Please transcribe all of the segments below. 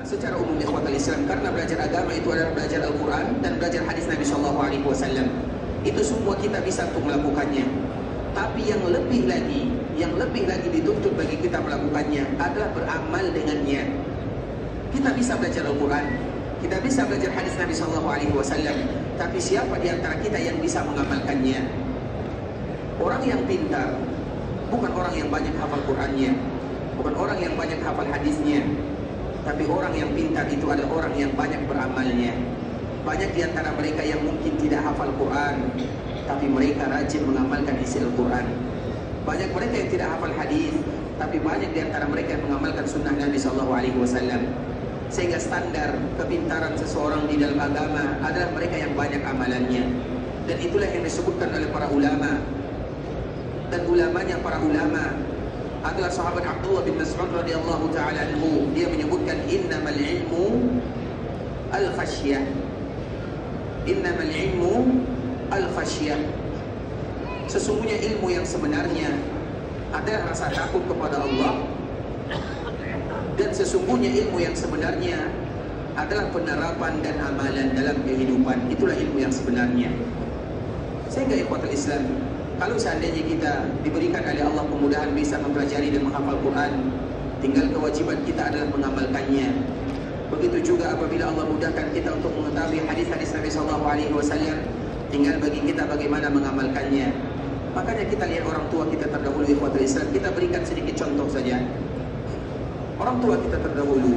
secara umum ikhwatul Islam, karena belajar agama itu adalah belajar Al-Quran dan belajar hadis Nabi Shallallahu Alaihi Wasallam. Itu semua kita bisa untuk melakukannya. Tapi yang lebih lagi dituntut bagi kita melakukannya adalah beramal dengannya. Kita bisa belajar Al-Quran, kita bisa belajar hadis Nabi Shallallahu Alaihi Wasallam, tapi siapa di antara kita yang bisa mengamalkannya? Orang yang pintar bukan orang yang banyak hafal Qurannya, bukan orang yang banyak hafal hadisnya, tapi orang yang pintar itu adalah orang yang banyak beramalnya. Banyak di antara mereka yang mungkin tidak hafal Quran, tapi mereka rajin mengamalkan isi Al-Quran. Banyak mereka yang tidak hafal hadis, tapi banyak di antara mereka yang mengamalkan sunnah Nabi SAW. Sehingga standar kepintaran seseorang di dalam agama adalah mereka yang banyak amalannya. Dan itulah yang disebutkan oleh para ulama. Dan ulamanya para ulama adalah sahabat Abdullah bin Mas'ud radhiyallahu ta'ala anhu. Dia menyebutkan innamal ilmu al-khasyah. Innamal ilmu al-khasyah. Sesungguhnya ilmu yang sebenarnya adalah rasa takut kepada Allah, dan sesungguhnya ilmu yang sebenarnya adalah penerapan dan amalan dalam kehidupan. Itulah ilmu yang sebenarnya. Sehingga ikhwatul Islam, kalau seandainya kita diberikan oleh Allah kemudahan bisa mempelajari dan menghafal Quran, tinggal kewajiban kita adalah mengamalkannya. Begitu juga apabila Allah mudahkan kita untuk mengetahui hadis-hadis Nabi SAW, tinggal bagi kita bagaimana mengamalkannya. Makanya kita lihat orang tua kita terdahulu ikhwatul Islam. Kita berikan sedikit contoh saja. Orang tua kita terdahulu,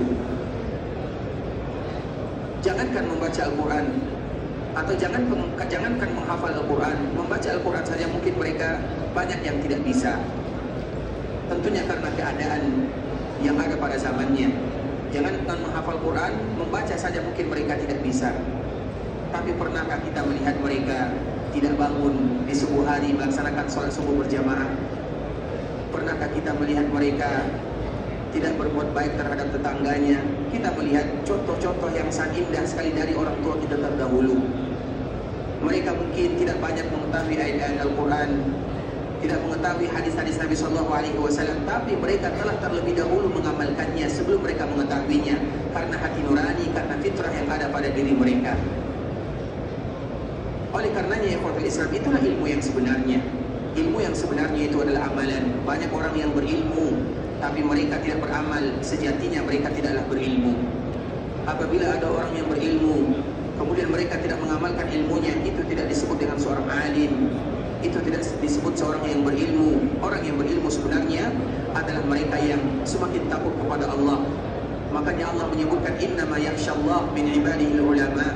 jangankan membaca Al-Quran, atau jangankan menghafal Al-Quran, membaca Al-Quran saja mungkin mereka banyak yang tidak bisa. Tentunya karena keadaan yang ada pada zamannya. Jangankan menghafal Quran, membaca saja mungkin mereka tidak bisa. Tapi pernahkah kita melihat mereka tidak bangun di subuh hari melaksanakan sholat subuh berjamaah? Pernahkah kita melihat mereka tidak berbuat baik terhadap tetangganya? Kita melihat contoh-contoh yang sangat indah sekali dari orang tua kita terdahulu. Mereka mungkin tidak banyak mengetahui ayat-ayat Al-Quran, tidak mengetahui hadis-hadis Nabi SAW, tapi mereka telah terlebih dahulu mengamalkannya sebelum mereka mengetahuinya, karena hati nurani, karena fitrah yang ada pada diri mereka. Oleh karenanya ikhwatul Islam, itulah ilmu yang sebenarnya. Ilmu yang sebenarnya itu adalah amalan. Banyak orang yang berilmu tapi mereka tidak beramal, sejatinya mereka tidaklah berilmu. Apabila ada orang yang berilmu kemudian mereka tidak mengamalkan ilmunya, itu tidak disebut dengan seorang alim, itu tidak disebut seorang yang berilmu. Orang yang berilmu sebenarnya adalah mereka yang semakin takut kepada Allah. Makanya Allah menyebutkan innama yakhshallah min ibadihi ulama.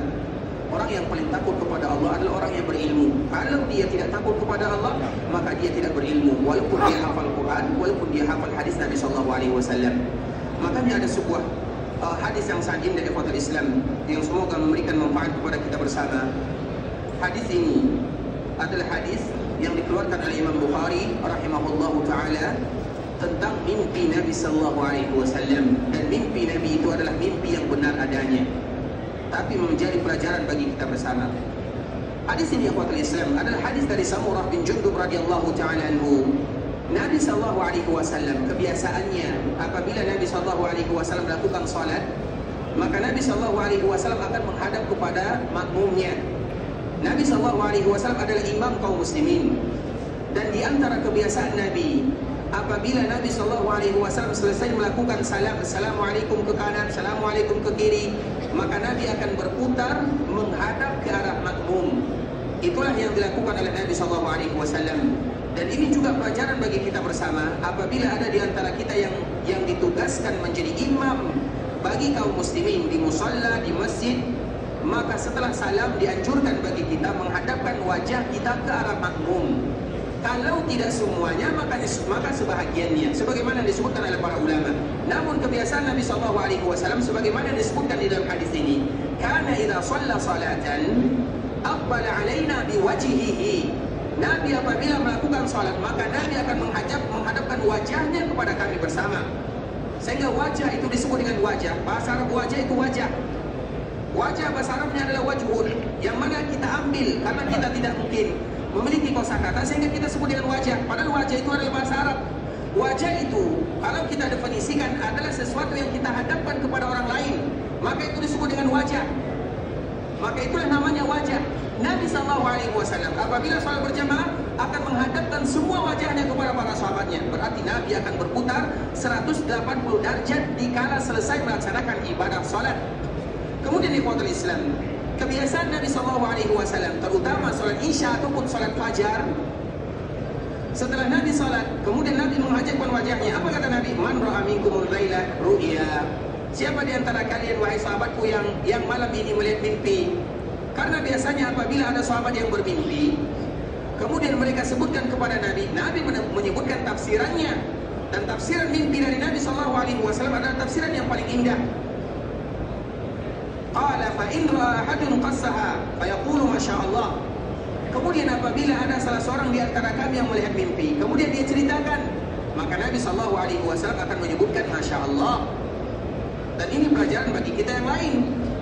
Orang yang paling takut kepada Allah adalah orang yang berilmu. Kalau dia tidak takut kepada Allah, maka dia tidak berilmu, walaupun dia hafal Quran, walaupun dia hafal hadis Nabi SAW. Makanya ada sebuah hadis yang sangat indah dari Islam yang semoga memberikan manfaat kepada kita bersama. Hadis ini adalah hadis yang dikeluarkan oleh Imam Bukhari rahimahullahu taala tentang mimpi Nabi sallallahu alaihi wasallam, dan mimpi Nabi itu adalah mimpi yang benar adanya, tapi menjadi pelajaran bagi kita bersama. Hadis ini ikhwatul Islam adalah hadis dari Samurah bin Jundub radhiyallahu taala anhu. Nabi sallallahu alaihi wasallam kebiasaannya apabila Nabi sallallahu alaihi wasallam melakukan salat, maka Nabi sallallahu alaihi wasallam akan menghadap kepada makmumnya. Nabi sallallahu alaihi wasallam adalah imam kaum muslimin, dan di antara kebiasaan Nabi, apabila Nabi sallallahu alaihi wasallam selesai melakukan salam, assalamualaikum ke kanan, assalamualaikum ke kiri, maka Nabi akan berputar menghadap ke arah makmum. Itulah yang dilakukan oleh Nabi sallallahu alaihi wasallam. Dan ini juga pelajaran bagi kita bersama. Apabila ada di antara kita yang ditugaskan menjadi imam bagi kaum muslimin di musalla, di masjid, maka setelah salam dianjurkan bagi kita menghadapkan wajah kita ke arah makmum. Kalau tidak semuanya, maka sebahagiannya, sebagaimana disebutkan oleh para ulama. Namun kebiasaan Nabi SAW sebagaimana disebutkan di dalam hadis ini, kana idza shalla salatan aqbala alaina biwajhihi. Nabi apabila melakukan salat, maka Nabi akan menghadapkan wajahnya kepada kami bersama. Sehingga wajah itu disebut dengan wajah. Bahasa Arab wajah itu wajah. Wajah bahasa Arabnya adalah wajhun, yang mana kita ambil karena kita tidak mungkin memiliki kosakata sehingga kita sebut dengan wajah. Padahal wajah itu adalah bahasa Arab. Wajah itu kalau kita definisikan adalah sesuatu yang kita hadapkan kepada orang lain. Maka itulah namanya wajah. Nabi SAW apabila salat berjamaah akan menghadapkan semua wajahnya kepada para sahabatnya. Berarti Nabi akan berputar 180 derajat dikala selesai melaksanakan ibadah salat. Kemudian ikhwatul Islam, kebiasaan Nabi SAW terutama salat Isya ataupun salat Fajar, setelah Nabi salat, kemudian Nabi menghadapkan wajahnya. Apa kata Nabi? Man ra'a minkumul laila ru'ya. Siapa di antara kalian wahai sahabatku yang malam ini melihat mimpi? Karena biasanya apabila ada sahabat yang bermimpi, kemudian mereka sebutkan kepada Nabi, Nabi menyebutkan tafsirannya. Dan tafsiran mimpi dari Nabi SAW adalah tafsiran yang paling indah. Qala fa in ra'a ahadun qassaha fa yaqulu masyaallah. Kemudian apabila ada salah seorang di antara kami yang melihat mimpi, kemudian dia ceritakan, maka Nabi SAW akan menyebutkan Masya Allah. Dan ini pelajaran bagi kita yang lain,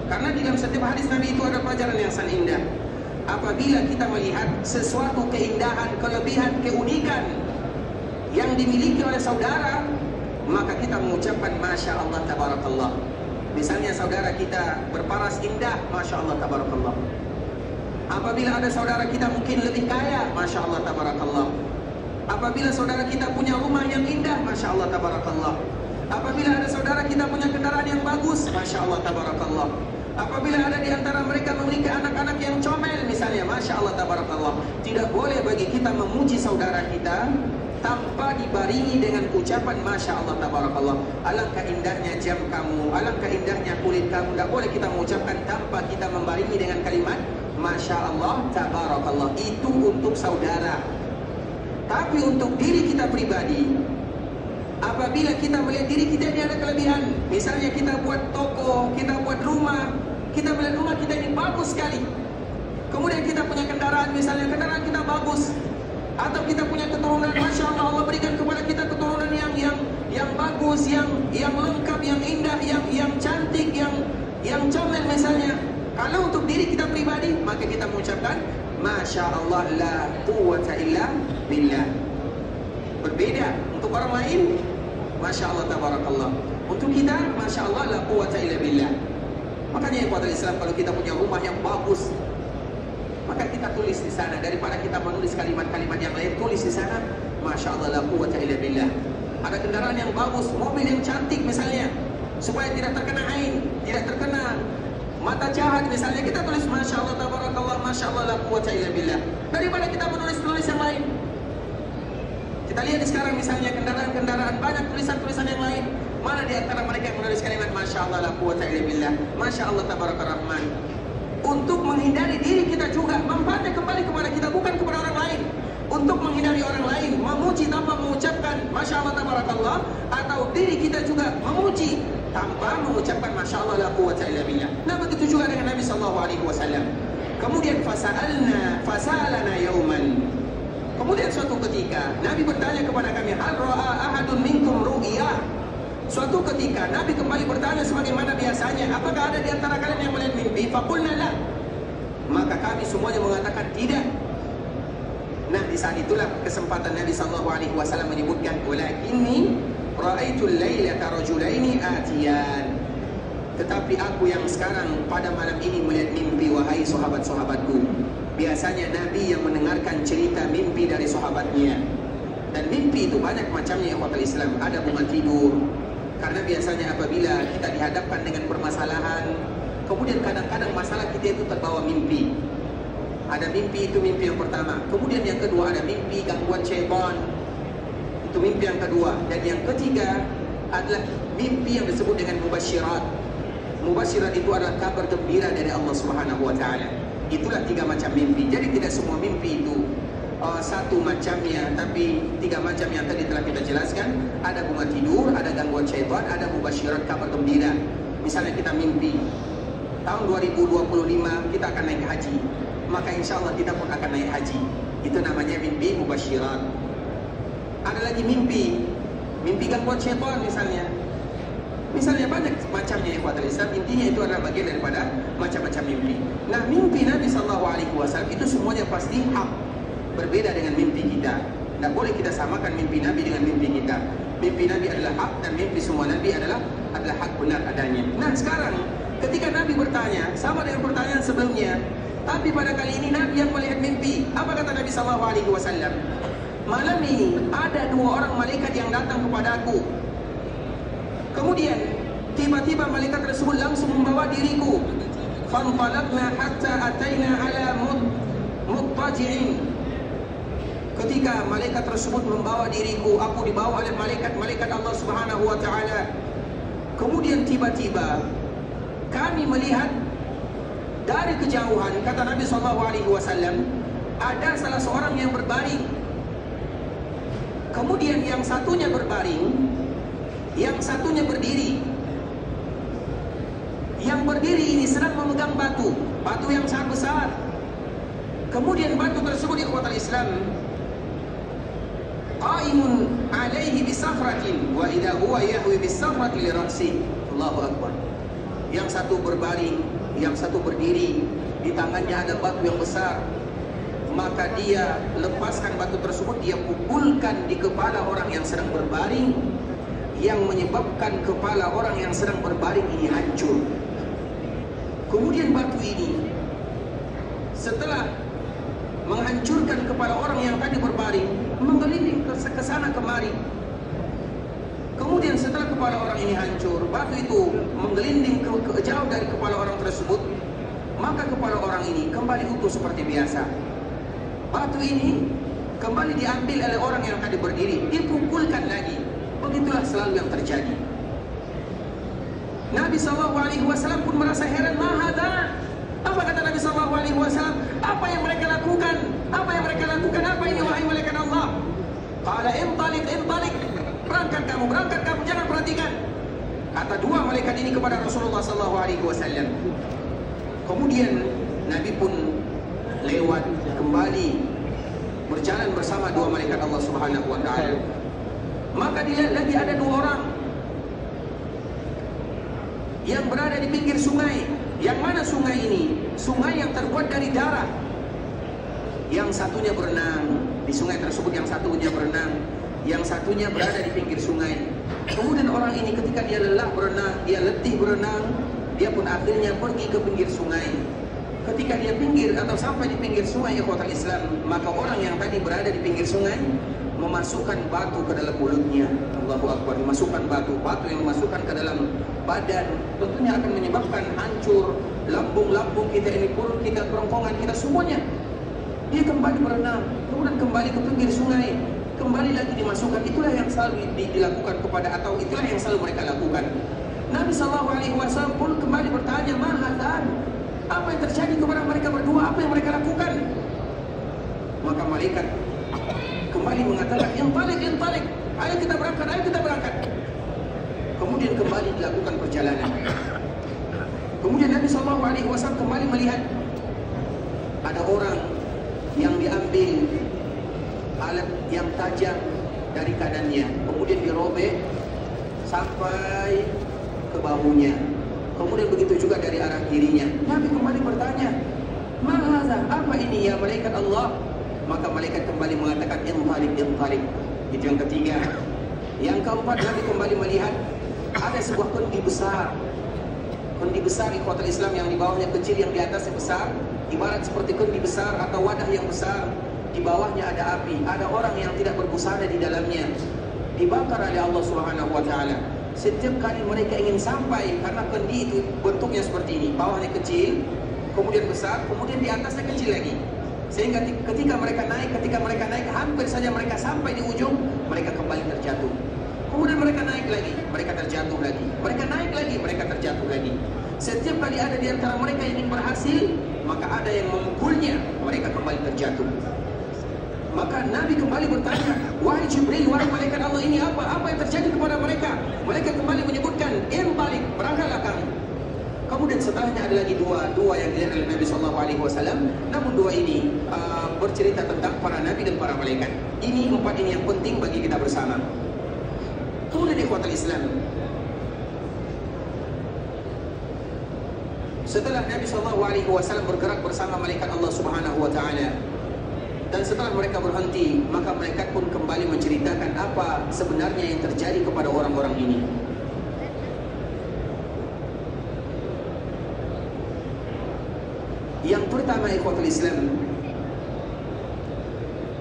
karena di dalam setiap hadis Nabi itu ada pelajaran yang sangat indah. Apabila kita melihat sesuatu keindahan, kelebihan, keunikan yang dimiliki oleh saudara, maka kita mengucapkan Masya Allah Tabarakallah. Misalnya saudara kita berparas indah, Masya Allah Tabarakallah. Apabila ada saudara kita mungkin lebih kaya, Masya Allah Tabarakallah. Apabila saudara kita punya rumah yang indah, Masya Allah Tabarakallah. Apabila ada saudara kita punya kendaraan yang bagus, Masya Allah Tabarakallah. Apabila ada di antara mereka memiliki anak-anak yang comel misalnya, Masya Allah Tabarakallah. Tidak boleh bagi kita memuji saudara kita tanpa dibaringi dengan ucapan Masya Allah Tabarakallah. Alangkah indahnya jam kamu, alangkah indahnya kulit kamu. Tidak boleh kita mengucapkan tanpa kita membaringi dengan kalimat Masya Allah Tabarakallah. Itu untuk saudara. Tapi untuk diri kita pribadi, apabila kita melihat diri kita ini ada kelebihan, misalnya kita buat toko, kita buat rumah, kita melihat rumah kita ini bagus sekali, kemudian kita punya kendaraan, misalnya kendaraan kita bagus, atau kita punya keturunan, Masya Allah, Allah berikan kepada kita keturunan yang bagus, yang lengkap, yang indah, yang cantik, yang comel misalnya. Kalau untuk diri kita pribadi, maka kita mengucapkan Masya Allah la quwwata illa billah. Berbeda untuk orang lain, Masya Allah Tabarakallah. Untuk kita, Masya Allah la quwwata illa billah. Makanya ikhwatul Islam, kalau kita punya rumah yang bagus, maka kita tulis di sana. Daripada kita menulis kalimat-kalimat yang lain, tulis di sana Masya Allah la quwwata illa billah. Ada kendaraan yang bagus, mobil yang cantik misalnya, supaya tidak terkena ain, tidak terkena mata jahat misalnya, kita tulis Masya Allah Tabarakallah, Masya Allah la quwwata illa billah. Daripada kita menulis yang lain. Kita lihat sekarang misalnya kendaraan-kendaraan, banyak tulisan-tulisan yang lain. Mana di antara mereka yang menulis kalimat Masya Allah la quwwata illa billah, Masya Allah Tabarakar Rahman. Untuk menghindari diri kita juga, manfaatnya kembali kepada kita, bukan kepada orang lain. Untuk menghindari orang lain, memuji tanpa mengucapkan Masya Allah Tabarakallah, atau diri kita juga memuji tanpa mengucapkan Masya Allah la quwwata illa billah. Nah begitu juga dengan Nabi SAW. Kemudian fasalana yauman. Kemudian suatu ketika Nabi bertanya kepada kami, hal ra'a ahadun minkum ru'ya. Suatu ketika Nabi kembali bertanya sebagaimana biasanya, apakah ada di antara kalian yang melihat mimpi? Faqulna la. Maka kami semuanya mengatakan tidak. Nah di saat itulah kesempatan Nabi SAW menyebutkan, walakinni ra'aitul lailata rajulaini atiyan. Tetapi aku yang sekarang pada malam ini melihat mimpi, wahai sahabat-sahabatku. Biasanya Nabi yang mendengarkan cerita mimpi dari sahabatnya. Dan mimpi itu banyak macamnya ya ikhwatul Islam. Ada bunga tidur. Karena biasanya apabila kita dihadapkan dengan permasalahan, kemudian kadang-kadang masalah kita itu terbawa mimpi. Ada mimpi, itu mimpi yang pertama. Kemudian yang kedua ada mimpi gangguan syaitan. Itu mimpi yang kedua. Dan yang ketiga adalah mimpi yang disebut dengan mubasyirat. Mubasyirat itu adalah kabar gembira dari Allah Subhanahu wa taala. Itulah 3 macam mimpi. Jadi tidak semua mimpi itu satu macamnya, tapi 3 macam yang tadi telah kita jelaskan. Ada bunga tidur, ada gangguan syaitan, ada mubasyirat kabar gembira. Misalnya kita mimpi tahun 2025 kita akan naik haji, maka insya Allah kita pun akan naik haji. Itu namanya mimpi mubasyirat. Ada lagi mimpi gangguan syaitan misalnya. Misalnya banyak macamnya ikhwatul Islam. Intinya itu adalah bagian daripada macam-macam mimpi. Nah mimpi Nabi SAW itu semuanya pasti hak. Berbeda dengan mimpi kita. Tidak boleh kita samakan mimpi Nabi dengan mimpi kita. Mimpi Nabi adalah hak dan mimpi semua Nabi adalah hak benar adanya. Nah sekarang Ketika Nabi bertanya, sama dengan pertanyaan sebelumnya, tapi pada kali ini Nabi yang melihat mimpi. Apa kata Nabi SAW? Malam ini ada 2 orang malaikat yang datang kepadaku. Kemudian tiba-tiba malaikat tersebut langsung membawa diriku. Fantalaqna hatta ataina ala muttaji'in. Ketika malaikat tersebut membawa diriku, aku dibawa oleh malaikat Allah Subhanahu wa taala. Kemudian tiba-tiba kami melihat dari kejauhan, kata Nabi SAW, ada salah seorang yang berbaring. Kemudian yang satunya berbaring, yang satunya berdiri. Yang berdiri ini sedang memegang batu yang sangat besar. Kemudian batu tersebut, ikhwatal Islam, qaimun alaihi bisafratin wa idza huwa yahwi bisafrati li ra'si. Allahu akbar. Yang satu berbaring, yang satu berdiri, di tangannya ada batu yang besar. Maka dia lepaskan batu tersebut, dia pukulkan di kepala orang yang sedang berbaring, yang menyebabkan kepala orang yang sedang berbaring ini hancur. Kemudian batu ini setelah menghancurkan kepala orang yang tadi berbaring, menggelinding ke sana kemari. Kemudian setelah kepala orang ini hancur, batu itu menggelinding ke jauh dari kepala orang tersebut, maka kepala orang ini kembali utuh seperti biasa. Batu ini kembali diambil oleh orang yang tadi berdiri, dipukulkan lagi. Begitulah selalu yang terjadi. Nabi SAW pun merasa heran, mahada. Apa kata Nabi SAW? Apa yang mereka lakukan? Apa yang mereka lakukan? Apa ini wahai malaikat Allah? Qala intalik. Berangkat kamu, jangan perhatikan. Kata 2 malaikat ini kepada Rasulullah SAW. Kemudian Nabi pun lewat kembali, berjalan bersama 2 malaikat Allah Subhanahu wa taala. Maka dilihat lagi ada 2 orang yang berada di pinggir sungai. Yang mana sungai ini? Sungai yang terbuat dari darah. Yang satunya berenang di sungai tersebut, yang satunya berenang, yang satunya berada di pinggir sungai. Kemudian orang ini ketika dia lelah berenang, dia letih berenang, dia pun akhirnya pergi ke pinggir sungai. Ketika dia pinggir atau sampai di pinggir sungai, ikhwatal Islam, maka orang yang tadi berada di pinggir sungai memasukkan batu ke dalam mulutnya. Allahu Akbar. Memasukkan batu yang memasukkan ke dalam badan, tentunya akan menyebabkan hancur lambung kita ini, perut kita, kerongkongan kita, semuanya. Dia kembali berenang, kemudian kembali ke pinggir sungai, kembali lagi dimasukkan. Itulah yang selalu dilakukan kepada, atau itulah yang selalu mereka lakukan. Nabi SAW pun kembali bertanya, mahadzan, apa yang terjadi kepada mereka berdua? Apa yang mereka lakukan? Maka malaikat kembali mengatakan, intalik, ayo kita berangkat. Kemudian kembali dilakukan perjalanan. Kemudian Nabi SAW kembali melihat ada orang yang diambil alat yang tajam dari kanannya, kemudian dirobek sampai ke bahunya. Kemudian begitu juga dari arah kirinya. Nabi kembali bertanya, "Mahaza, apa ini ya malaikat Allah?" Maka malaikat kembali mengatakan, intalik. Itu yang ketiga. Yang keempat, Nabi kembali melihat ada sebuah kendi besar. Kendi besar ikhwatul Islam, yang di bawahnya kecil, yang di atasnya besar. Ibarat seperti kendi besar atau wadah yang besar. Di bawahnya ada api, ada orang yang tidak berbusana di dalamnya, dibakar oleh Allah Subhanahu wa taala. Setiap kali mereka ingin sampai, karena kendi itu bentuknya seperti ini, bawahnya kecil, kemudian besar, kemudian di atasnya kecil lagi. Sehingga ketika mereka naik, hampir saja mereka sampai di ujung, mereka kembali terjatuh. Kemudian mereka naik lagi, mereka terjatuh lagi. Mereka naik lagi, mereka terjatuh lagi. Setiap kali ada di antara mereka yang ingin berhasil, maka ada yang memukulnya, mereka kembali terjatuh. Maka Nabi kembali bertanya, wahai Jibril, wahai malaikat Allah, ini apa? Apa yang terjadi kepada mereka? Mereka kembali menyebutkan, balik, berangkatlah kamu. Kemudian setelahnya ada lagi dua yang dilihat oleh Nabi SAW. Namun 2 ini bercerita tentang para nabi dan para malaikat. Ini 4 ini yang penting bagi kita bersama. Kemudian ikhwatul Islam, setelah Nabi SAW bergerak bersama malaikat Allah Subhanahu wa taala, dan setelah mereka berhenti, maka malaikat pun kembali menceritakan apa sebenarnya yang terjadi kepada orang-orang ini. Yang pertama, ikhwatul Islam,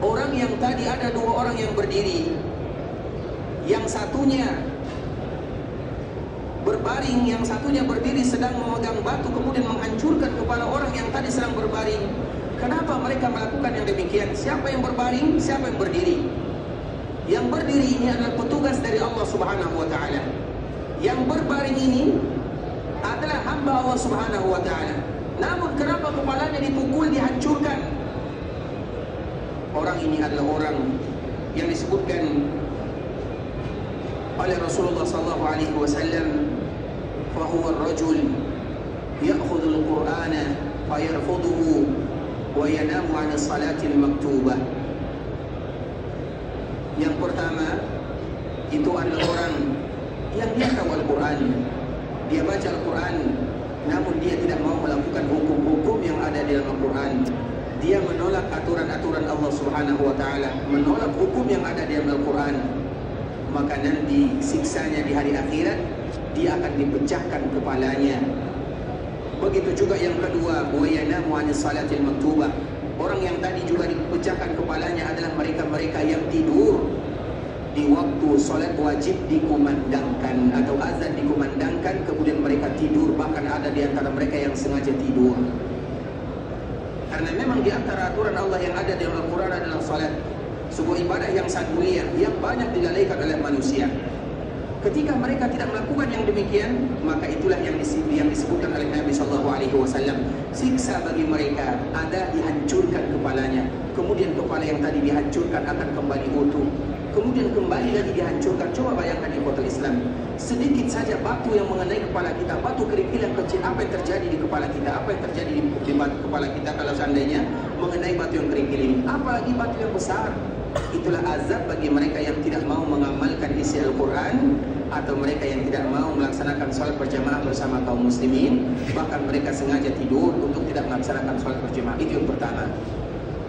orang yang tadi ada dua orang yang berdiri, yang satunya berbaring, yang satunya berdiri sedang memegang batu kemudian menghancurkan kepala orang yang tadi sedang berbaring. Kenapa mereka melakukan yang demikian? Siapa yang berbaring? Siapa yang berdiri? Yang berdiri ini adalah petugas dari Allah Subhanahu wa Ta'ala. Yang berbaring ini adalah hamba Allah Subhanahu wa Ta'ala. Namun kenapa kepalanya dipukul, dihancurkan? Orang ini adalah orang yang disebutkan oleh Rasulullah sallallahu alaihi wasallam, fa huwa ar-rajul ya'khudhu al-Qur'ana fa yarfuduhu wa yanamu 'an as-salati al-maktubah. Yang pertama itu adalah orang yang dia tahu Al-Quran, dia baca Al-Quran, namun dia tidak mau melakukan hukum-hukum yang ada di dalam Al-Quran. Dia menolak aturan-aturan Allah Subhanahu wa Ta'ala, menolak hukum yang ada di dalam Al-Quran. Maka nanti siksanya di hari akhirat, dia akan dipecahkan kepalanya. Begitu juga yang kedua, wa yanamu 'anis salatil maktubah. Orang yang tadi juga dipecahkan kepalanya adalah mereka-mereka yang tidur di waktu solat wajib dikumandangkan atau azan dikumandangkan, kemudian mereka tidur. Bahkan ada di antara mereka yang sengaja tidur. Karena memang di antara aturan Allah yang ada di Al-Quran adalah salat, sebuah ibadah yang sangat mulia, yang banyak dilalaikan oleh manusia. Ketika mereka tidak melakukan yang demikian, maka itulah yang disebutkan oleh Nabi SAW. Siksa bagi mereka ada dihancurkan kepalanya, kemudian kepala yang tadi dihancurkan akan kembali utuh, kemudian kembali lagi dihancurkan. Coba bayangkan di kota Islam, sedikit saja batu yang mengenai kepala kita, batu kerikil yang kecil, apa yang terjadi di kepala kita? Apa yang terjadi di kepala kita kalau seandainya mengenai batu yang kerikil ini? Apalagi batu yang besar. Itulah azab bagi mereka yang tidak mau mengamalkan isi Al-Quran, atau mereka yang tidak mau melaksanakan sholat berjamaah bersama kaum muslimin. Bahkan mereka sengaja tidur untuk tidak melaksanakan sholat berjamaah. Itu yang pertama.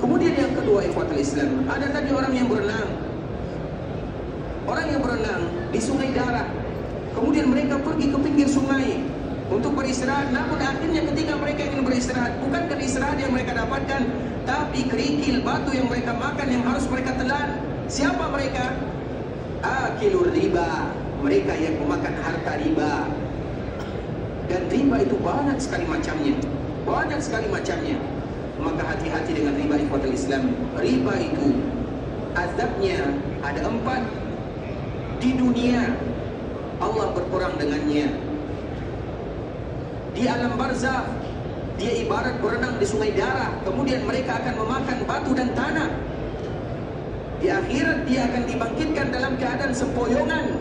Kemudian yang kedua, ikhwatul Islam, ada tadi orang yang berenang. Orang yang berenang di sungai darah, kemudian mereka pergi ke pinggir sungai untuk beristirahat. Namun akhirnya ketika mereka ingin beristirahat, bukan istirahat yang mereka dapatkan, tapi kerikil batu yang mereka makan yang harus mereka telan. Siapa mereka? Akilur riba, mereka yang memakan harta riba. Dan riba itu banyak sekali macamnya, banyak sekali macamnya. Maka hati-hati dengan riba, ikhwatul Islam. Riba itu azabnya ada 4. Di dunia Allah berperang dengannya. Di alam barzakh dia ibarat berenang di sungai darah, kemudian mereka akan memakan batu dan tanah. Di akhirat dia akan dibangkitkan dalam keadaan sempoyongan.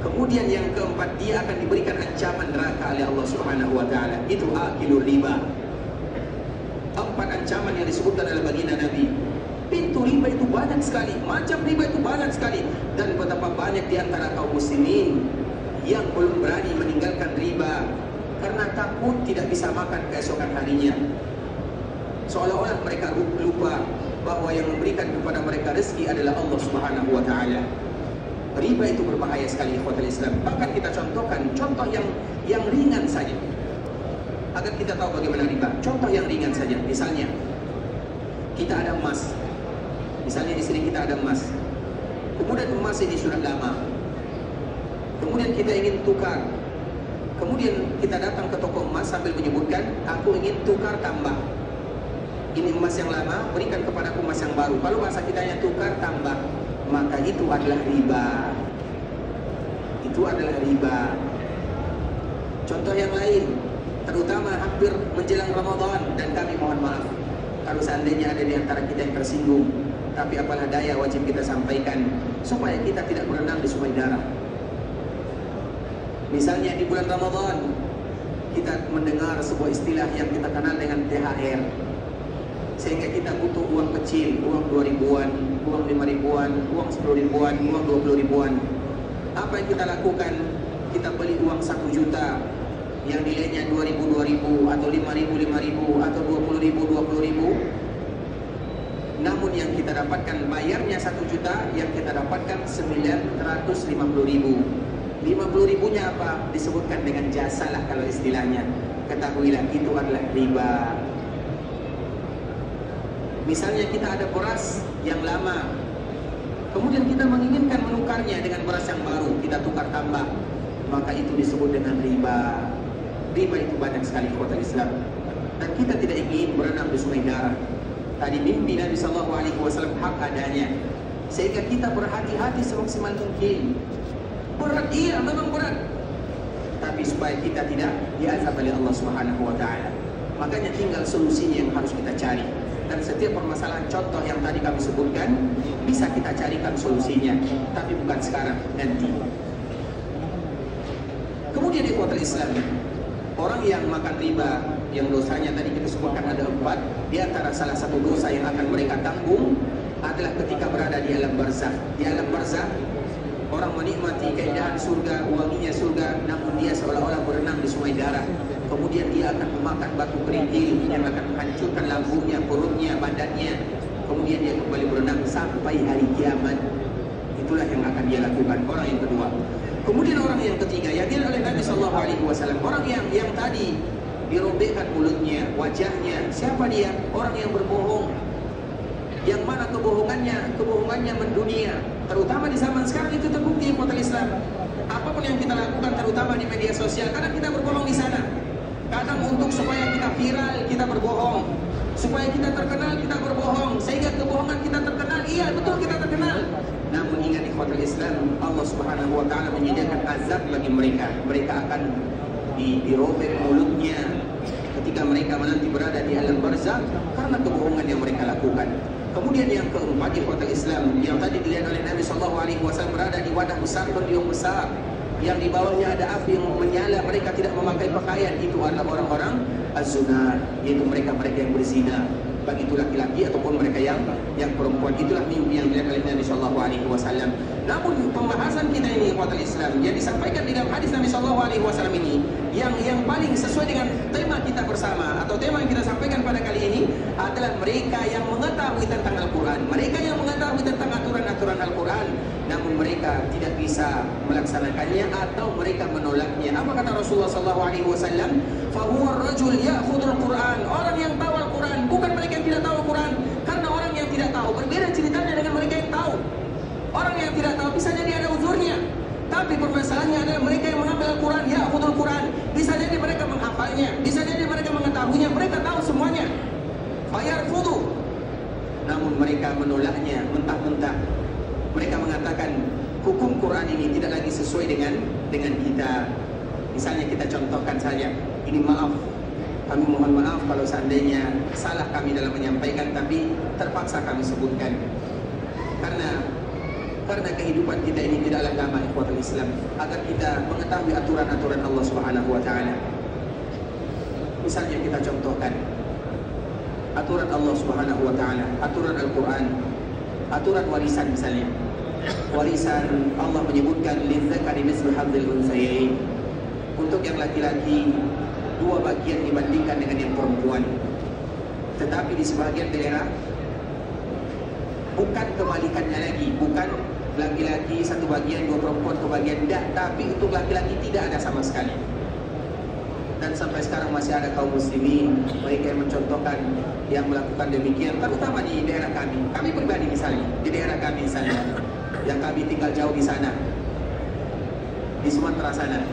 Kemudian yang keempat, dia akan diberikan ancaman neraka oleh Allah Subhanahu wa Ta'ala. Itu akilur riba. 4 ancaman yang disebutkan oleh baginda Nabi. Pintu riba itu banyak sekali, macam riba itu banyak sekali. Dan betapa banyak di antara kaum muslimin yang belum berani meninggalkan riba karena takut tidak bisa makan keesokan harinya. Seolah-olah mereka lupa bahwa yang memberikan kepada mereka rezeki adalah Allah Subhanahu wa Ta'ala. Riba itu berbahaya sekali, ikhwatul Islam. Bahkan kita contohkan contoh yang ringan saja agar kita tahu bagaimana riba. Contoh yang ringan saja, misalnya kita ada emas. Misalnya di sini kita ada emas. Kemudian emas ini sudah lama. Kemudian kita ingin tukar. Kemudian kita datang ke toko emas sambil menyebutkan, aku ingin tukar tambah. Ini emas yang lama, berikan kepadaku emas yang baru. Kalau bahasa kita yang tukar tambah, maka itu adalah riba. Itu adalah riba. Contoh yang lain, terutama hampir menjelang Ramadan, dan kami mohon maaf kalau seandainya ada di antara kita yang tersinggung, tapi apalah daya, wajib kita sampaikan supaya kita tidak berenang di sungai darah. Misalnya di bulan Ramadan kita mendengar sebuah istilah yang kita kenal dengan THR, sehingga kita butuh uang kecil, uang 2 ribuan, uang 5 ribuan, uang 10 ribuan, uang 20 ribuan. Apa yang kita lakukan? Kita beli uang 1 juta yang nilainya 2.000 atau 5.000 atau 20.000. Namun yang kita dapatkan, bayarnya 1 juta, yang kita dapatkan 950.000. 50.000-nya apa? Disebutkan dengan jasa lah kalau istilahnya. Ketahuilah itu adalah riba. Misalnya kita ada beras yang lama, kemudian kita menginginkan menukarnya dengan beras yang baru, kita tukar tambah, maka itu disebut dengan riba. Riba itu banyak sekali ikhwatul Islam. Dan kita tidak ingin berenang di sungai darah. Tadi mimpi Nabi SAW hak adanya, sehingga kita berhati-hati semaksimal mungkin. Berat, iya memang berat, tapi supaya kita tidak diazab oleh Allah Subhanahu wa Ta'ala. Makanya tinggal solusinya yang harus kita cari. Dan setiap permasalahan contoh yang tadi kami sebutkan bisa kita carikan solusinya, tapi bukan sekarang, nanti. Kemudian ikhwatul Islam, orang yang makan riba, yang dosanya tadi kita sebutkan ada 4. Di antara salah satu dosa yang akan mereka tanggung adalah ketika berada di alam barzakh. Di alam barzakh, orang menikmati keindahan surga, wanginya surga, namun dia seolah-olah berenang di sungai darah. Kemudian dia akan memakan batu kerikil yang akan menghancurkan lambungnya, perutnya, badannya. Kemudian dia kembali berenang sampai hari kiamat. Itulah yang akan dia lakukan. Orang yang kedua. Kemudian orang yang ketiga, yang dilihat oleh Nabi SAW, orang yang tadi dirobekkan mulutnya, wajahnya. Siapa dia? Orang yang berbohong. Yang mana kebohongannya? Kebohongannya mendunia. Terutama di zaman sekarang itu terbukti ikhwatul Islam. Apapun yang kita lakukan, terutama di media sosial, kadang kita berbohong di sana. Kadang untuk supaya kita viral, kita berbohong. Supaya kita terkenal, kita berbohong. Sehingga kebohongan kita terkenal. Iya, betul kita terkenal. Namun ingat ikhwatul Islam, Allah Subhanahu wa Ta'ala menyediakan azab bagi mereka. Mereka akan dirobek mulutnya ketika mereka nanti berada di alam barzakh karena kebohongan yang mereka lakukan. Kemudian yang keempat ikhwatul Islam, yang tadi dilihat oleh Nabi SAW, berada di wadah besar, pendiung besar, yang di bawahnya ada api yang menyala. Mereka tidak memakai pakaian. Itu adalah orang-orang az-zunat, yaitu mereka-mereka yang berzina, baik itu laki-laki ataupun mereka yang perempuan. Itulah mimpi yang dilihat oleh Nabi SAW. Namun pembahasan kita ini ikhwatul Islam yang disampaikan di dalam hadis Nabi SAW ini yang paling sesuai dengan tema kita bersama, atau tema yang kita sampaikan pada kali ini adalah mereka yang mengetahui tentang Al-Quran, mereka yang mengetahui tentang aturan-aturan Al-Quran, namun mereka tidak bisa melaksanakannya atau mereka menolaknya. Apa kata Rasulullah SAW? Fahuwa rajul ya'khudul Quran. Orang yang tahu Al-Quran, bukan mereka yang tidak tahu Al-Quran. Karena orang yang tidak tahu berbeda ceritanya dengan mereka yang tahu. Orang yang tidak tahu bisa jadi ada uzurnya, tapi permasalahannya adalah mereka yang mengambil Al-Quran, ya'khudul Quran. Bisa jadi mereka menghafalnya, bisa jadi mereka mengetahuinya, mereka tahu semuanya. Fayarfudu, namun mereka menolaknya mentah-mentah. Mereka mengatakan hukum Quran ini tidak lagi sesuai dengan kita. Misalnya kita contohkan saja, ini maaf, kami mohon maaf kalau seandainya salah kami dalam menyampaikan, tapi terpaksa kami sebutkan. Karena kehidupan kita ini tidaklah lama ikhwatul Islam, agar kita mengetahui aturan-aturan Allah Subhanahu wa Ta'ala. Misalnya kita contohkan aturan Allah Subhanahu wa Ta'ala, aturan Al-Quran, aturan warisan misalnya. Warisan Allah menyebutkan lidzakari mislu hadzil unsyayain. Untuk yang laki-laki 2 bagian dibandingkan dengan yang perempuan. Tetapi di sebagian daerah bukan kebalikannya lagi, bukan laki-laki 1 bagian, 2 perempuan kebagian, tidak. Tapi untuk laki-laki tidak ada sama sekali. Dan sampai sekarang masih ada kaum muslimin, mereka yang mencontohkan, yang melakukan demikian, terutama di daerah kami. Kami pribadi misalnya, di daerah kami misalnya, yang kami tinggal jauh di sana, di Sumatera sana.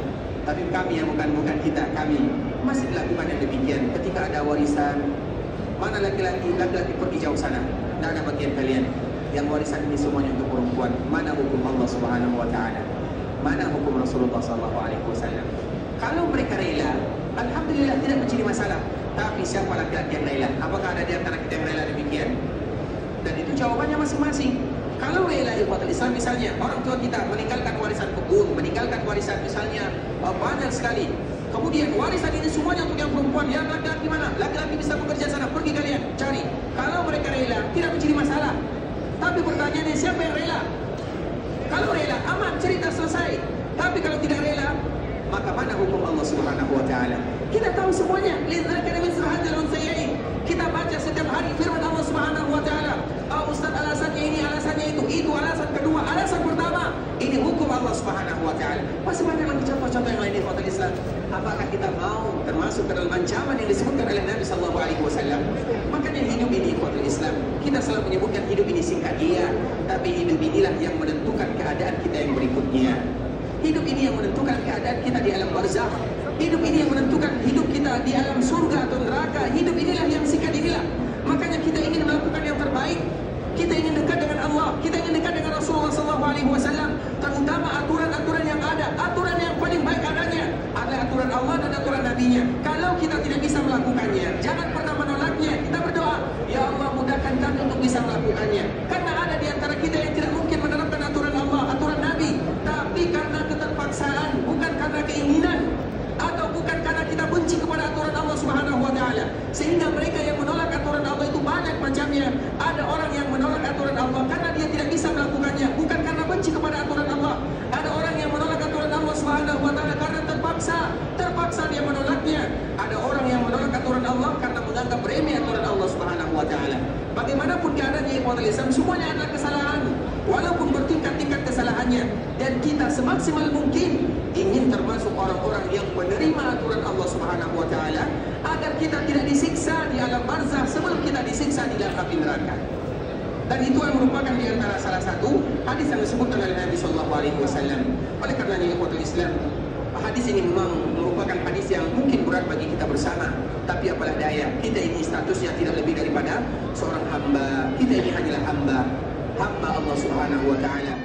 Tapi kami yang bukan kita, kami masih melakukan yang demikian. Ketika ada warisan, mana laki-laki pergi jauh sana, tidak ada bagian kalian. Yang warisan ini semuanya untuk perempuan. Mana hukum Allah Subhanahu wa Ta'ala? Mana hukum Rasulullah SAW? Kalau mereka rela, alhamdulillah tidak menjadi masalah. Tapi siapa laki-laki yang rela? Apakah ada di antara kita yang rela demikian? Dan itu jawabannya masing-masing. Kalau rela ikhwatul Islam, misalnya orang tua kita meninggalkan warisan kebun, meninggalkan warisan misalnya banyak sekali. Kemudian warisan ini semuanya untuk yang perempuan. Yang laki-laki mana? Laki-laki bisa bekerja sana, pergi kalian cari. Kalau mereka rela, tidak menjadi masalah. Tapi pertanyaannya, siapa yang rela? Kalau rela, aman, cerita selesai. Tapi kalau tidak rela, maka mana hukum Allah Subhanahu wa Ta'ala? Kita tahu semuanya. Lidzakari mislu hadzil unsyayain. Kita baca setiap hari firman Allah Subhanahu wa Ta'ala. Ustaz alasannya ini, alasannya itu alasan kedua. Alasan pertama, ini hukum Allah Subhanahu Subhanahu wa taala. Masih banyak lagi contoh-contoh yang lain di kota Islam. Apakah kita mau termasuk ke dalam ancaman yang disebutkan oleh Nabi sallallahu alaihi wasallam? Makanya hidup ini kota Islam, kita selalu menyebutkan hidup ini singkat, iya, tapi hidup inilah yang menentukan keadaan kita yang berikutnya. Hidup ini yang menentukan keadaan kita di alam barzakh. Hidup ini yang menentukan hidup kita di alam surga atau neraka. Hidup inilah yang singkat inilah. Makanya kita ingin melakukan yang terbaik. Kita ingin dekat dengan Allah, kita ingin dekat dengan Rasulullah SAW, terutama aturan-aturan yang ada, aturan yang paling baik adanya adalah aturan Allah dan aturan Nabi-Nya. Kalau kita tidak bisa melakukannya, jangan pernah menolaknya. Kita berdoa, ya Allah mudahkan kami untuk bisa melakukannya. Karena ada di antara kita yang tidak mungkin menerapkan aturan Allah, aturan Nabi, tapi karena keterpaksaan, bukan karena keinginan, atau bukan karena kita benci kepada aturan Allah Subhanahu wa taala. Sehingga mereka yang menolak aturan Allah itu banyak macamnya. Ada orang yang menolak aturan Allah karena dia tidak bisa melakukannya, bukan karena benci kepada aturan Allah. Ada orang yang menolak aturan Allah Subhanahu wa taala karena terpaksa dia menolaknya. Ada orang yang menolak aturan Allah karena menganggap remeh aturan Allah Subhanahu wa taala. Bagaimanapun keadaannya ikhwatul Islam, semuanya adalah kesalahan, walaupun bertingkat-tingkat kesalahannya, dan kita semaksimal mungkin ingin termasuk orang-orang yang menerima aturan Allah Subhanahu wa taala agar kita tidak disiksa di alam barzakh sebelum kita disiksa di dalam api neraka. Dan itu yang merupakan di antara salah satu hadis yang disebutkan oleh Nabi sallallahu alaihi wasallam. Oleh karenanya ikhwatul Islam, hadis ini memang merupakan hadis yang mungkin berat bagi kita bersama, tapi apalah daya, kita ini statusnya tidak lebih daripada seorang hamba. Kita ini hanyalah hamba Allah Subhanahu wa taala.